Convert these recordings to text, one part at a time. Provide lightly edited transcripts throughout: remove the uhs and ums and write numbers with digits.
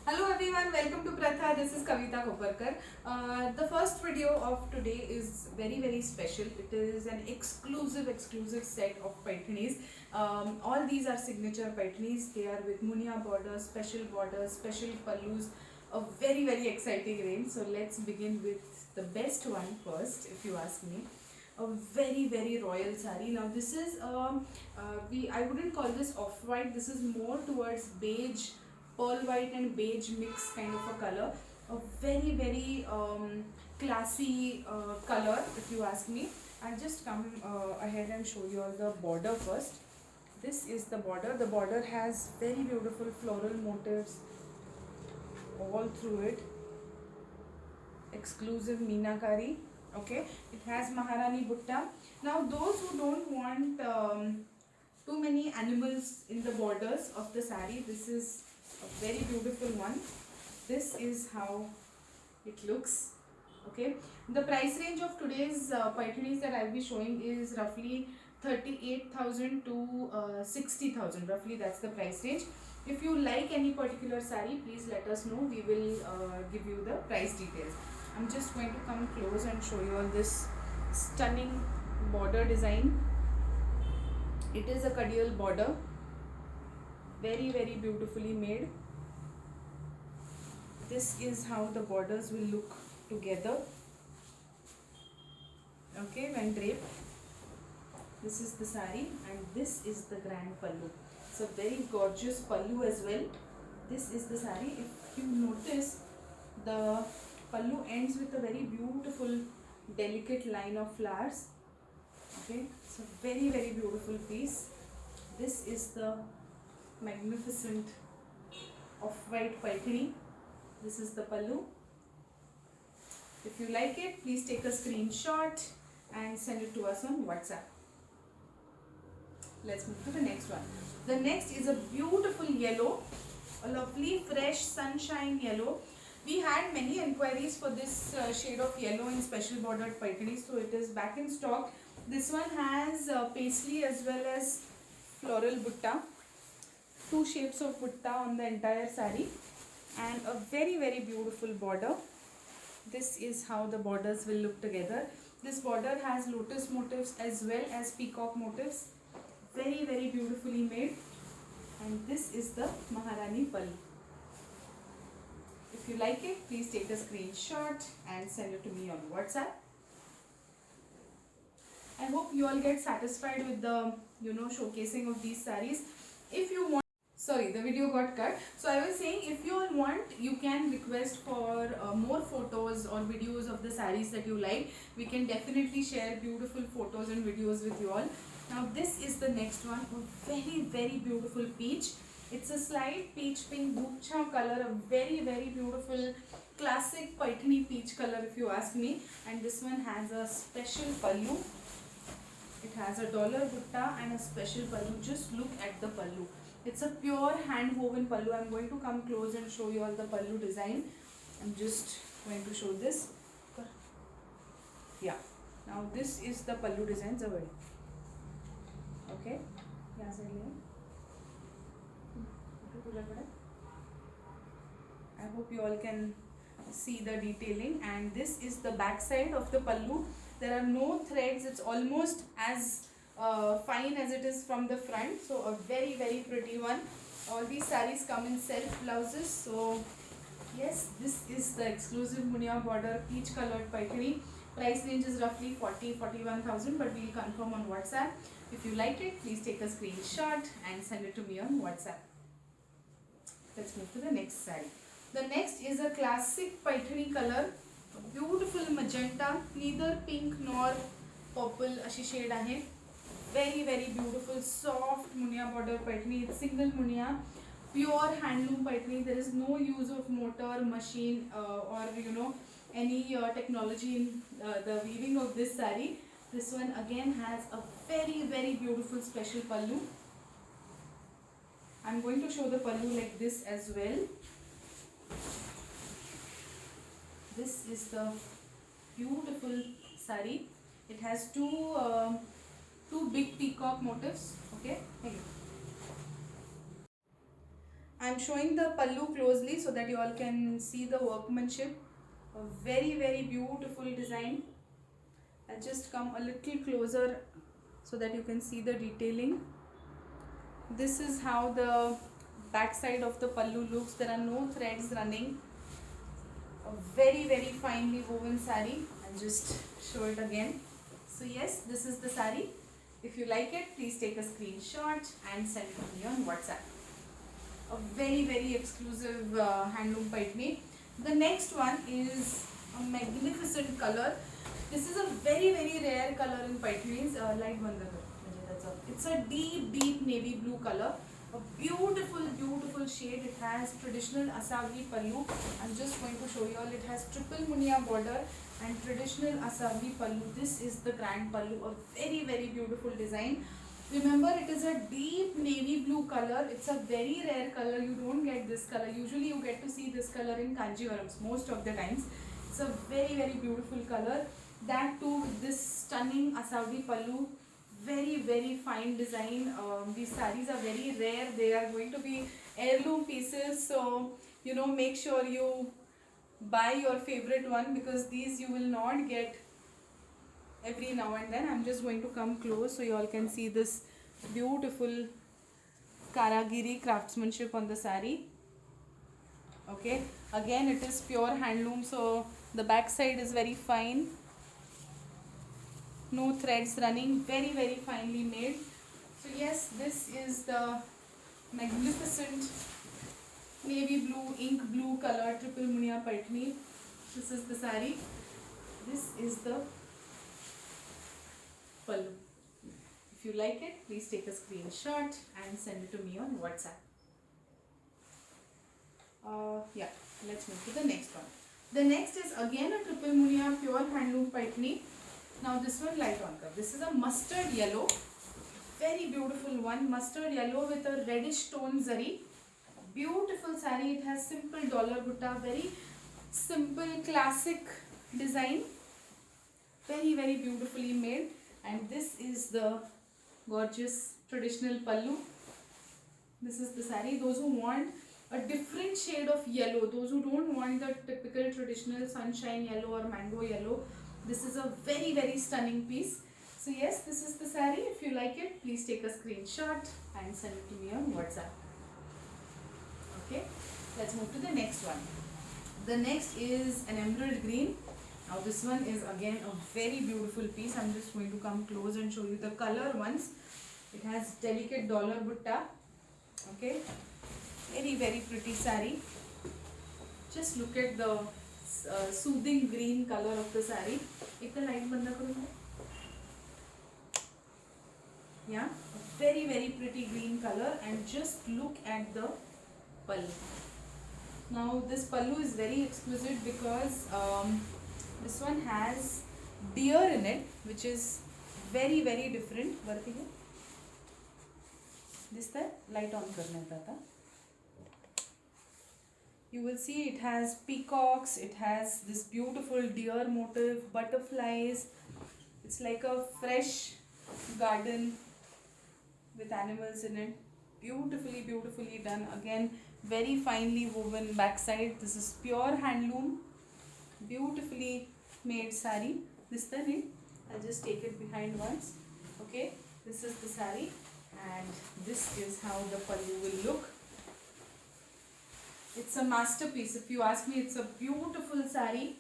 Hello everyone, welcome to Pratha. This is Kavita Koparkar. The first video of today is very special. It is an exclusive set of Paithanis. All these are signature Paithanis. They are with Munia borders, special pallus. A very exciting range. So let's begin with the best one first, if you ask me. A very royal sari. Now this is I wouldn't call this off white. This is more towards beige, pearl white and beige mix kind of a color. A very classy color, if you ask me. I'll just come ahead and show you all the border first. This is the border. The border has very beautiful floral motifs all through it. Exclusive meenakari. Okay, it has Maharani Butta. Now those who don't want too many animals in the borders of the sari, this is a very beautiful one. This is how it looks. Okay, the price range of today's Paithanis that I'll be showing is roughly 38,000 to 60,000. Roughly that's the price range. If you like any particular sari, please let us know. We will give you the price details. I'm just going to come close and show you all this stunning border design. It is a Kadiyal border, very beautifully made. This is how the borders will look together. Okay, when draped. This is the sari and this is the grand pallu. It's a very gorgeous pallu as well. This is the sari. If you notice, the pallu ends with a very beautiful delicate line of flowers. Okay, it's a very beautiful piece. This is the magnificent off-white paithani. This is the pallu. If you like it, please take a screenshot and send it to us on WhatsApp. Let's move to the next one. The next is a beautiful yellow, a lovely fresh sunshine yellow. We had many inquiries for this shade of yellow in special bordered paithani, so it is back in stock. This one has paisley as well as floral butta, two shapes of butta on the entire sari, and a very beautiful border. This is how the borders will look together. This border has lotus motifs as well as peacock motifs, very beautifully made. And this is the Maharani pallu. If you like it, please take a screenshot and send it to me on WhatsApp. I hope you all get satisfied with the showcasing of these saris. If you want, sorry, the video got cut. So I was saying, if you all want, you can request for more photos or videos of the saris that you like. We can definitely share beautiful photos and videos with you all. Now this is the next one, a very beautiful peach. It's a slight peach pink bukcha color, a very beautiful classic Paithani peach color, if you ask me. And this one has a special pallu. It has a dollar butta and a special pallu. Just look at the pallu. It's a pure hand woven pallu. I'm going to come close and show you all the pallu design. I'm just going to show this. Yeah. Now this is the pallu design. Okay. I hope you all can see the detailing, and this is the back side of the pallu. There are no threads. It's almost as fine as it is from the front. So a very pretty one. All these saris come in self blouses. So yes, this is the exclusive Munia border peach colored paithani. Price range is roughly 41,000, but we'll confirm on WhatsApp. If you like it, please take a screenshot and send it to me on WhatsApp. Let's move to the next sari. The next is a classic paithani color, beautiful magenta, neither pink nor purple ashi shade ahe. Very beautiful soft munia border paithani. It's single munia, pure handloom paithani. There is no use of motor, machine or any technology in the weaving of this sari. This one again has a very beautiful special pallu. I'm going to show the pallu like this as well. This is the beautiful sari. It has two big peacock motifs. Okay. I'm showing the pallu closely so that you all can see the workmanship. A very very beautiful design. I'll just come a little closer so that you can see the detailing. This is how the back side of the pallu looks. There are no threads running. A very very finely woven sari. I'll just show it again. So yes, this is the sari. If you like it, please take a screenshot and send it to me on WhatsApp. A very very exclusive handloom paitni. The next one is a magnificent color. This is a very very rare color in paitnis. Light banda kar. It's a deep navy blue color. A beautiful shade. It has traditional Asavri pallu. I'm just going to show you all. It has triple munia border and traditional Asavri pallu. This is the grand pallu. A very very beautiful design. Remember, it is a deep navy blue color. It's a very rare color. You don't get this color. Usually you get to see this color in Kanjivarams most of the times. It's a very very beautiful color. That too with this stunning Asavri pallu. Very very fine design. These sarees are very rare. They are going to be heirloom pieces. So make sure you buy your favorite one, because these you will not get every now and then. I'm just going to come close so you all can see this beautiful karagiri craftsmanship on the sari. Okay, again it is pure handloom, so the back side is very fine. No threads running, very very finely made. So yes, this is the magnificent navy blue, ink blue color triple munia paitni. This is the sari. This is the pallu. If you like it, please take a screenshot and send it to me on WhatsApp. Yeah, let's move to the next one. The next is again a triple munia pure handloom paitni. Now this one light on curve. This is a mustard yellow, very beautiful one. Mustard yellow with a reddish tone zari. Beautiful sari. It has simple dollar butta, very simple classic design, very very beautifully made. And this is the gorgeous traditional pallu. This is the sari. Those who want a different shade of yellow, those who don't want the typical traditional sunshine yellow or mango yellow, this is a very very stunning piece. So yes, this is the sari. If you like it, please take a screenshot and send it to me on WhatsApp. Okay, let's move to the next one. The next is an emerald green. Now this one is again a very beautiful piece. I'm just going to come close and show you the color once. It has delicate dollar butta. Okay, very very pretty sari. Just look at the soothing green color of the sari. Ek light banda karunga. Yeah, a very very pretty green color. And just look at the pallu. Now this pallu is very exquisite because this one has deer in it, which is very very different. This the light on karna tha. You will see it has peacocks, it has this beautiful deer motif, butterflies. It's like a fresh garden with animals in it. Beautifully done. Again, very finely woven backside. This is pure handloom. Beautifully made sari. This the name. I'll just take it behind once. Okay, this is the sari, and this is how the pallu will look. It's a masterpiece. If you ask me, it's a beautiful sari.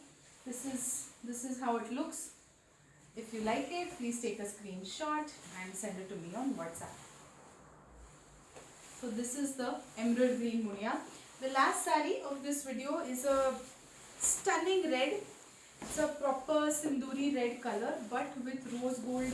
This is how it looks. If you like it, please take a screenshot and send it to me on WhatsApp. So this is the emerald green munia. The last sari of this video is a stunning red. It's a proper sinduri red color, but with rose gold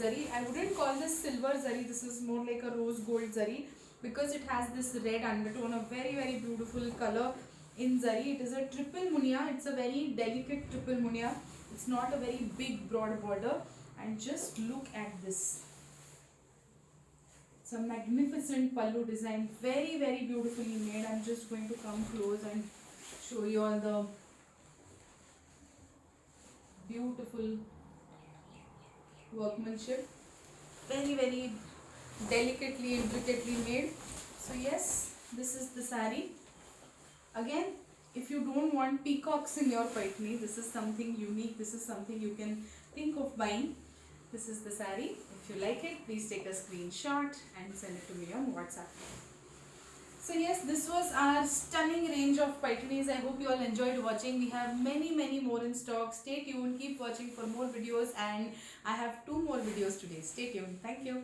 zari. I wouldn't call this silver zari. This is more like a rose gold zari, because it has this red undertone. A very very beautiful color in zari. It is a triple munia. It's a very delicate triple munia. It's not a very big broad border. And just look at this. It's a magnificent pallu design. Very very beautifully made. I'm just going to come close and show you all the beautiful workmanship. Very very delicately, intricately made. So yes, This is the saree. Again, if you don't want peacocks in your paitni, this is something unique. This is something you can think of buying. This is the saree. If you like it, please take a screenshot and send it to me on WhatsApp. So yes, this was our stunning range of paitnis. I hope you all enjoyed watching. We have many more in stock. Stay tuned. Keep watching for more videos, and I have 2 more videos today. Stay tuned. Thank you.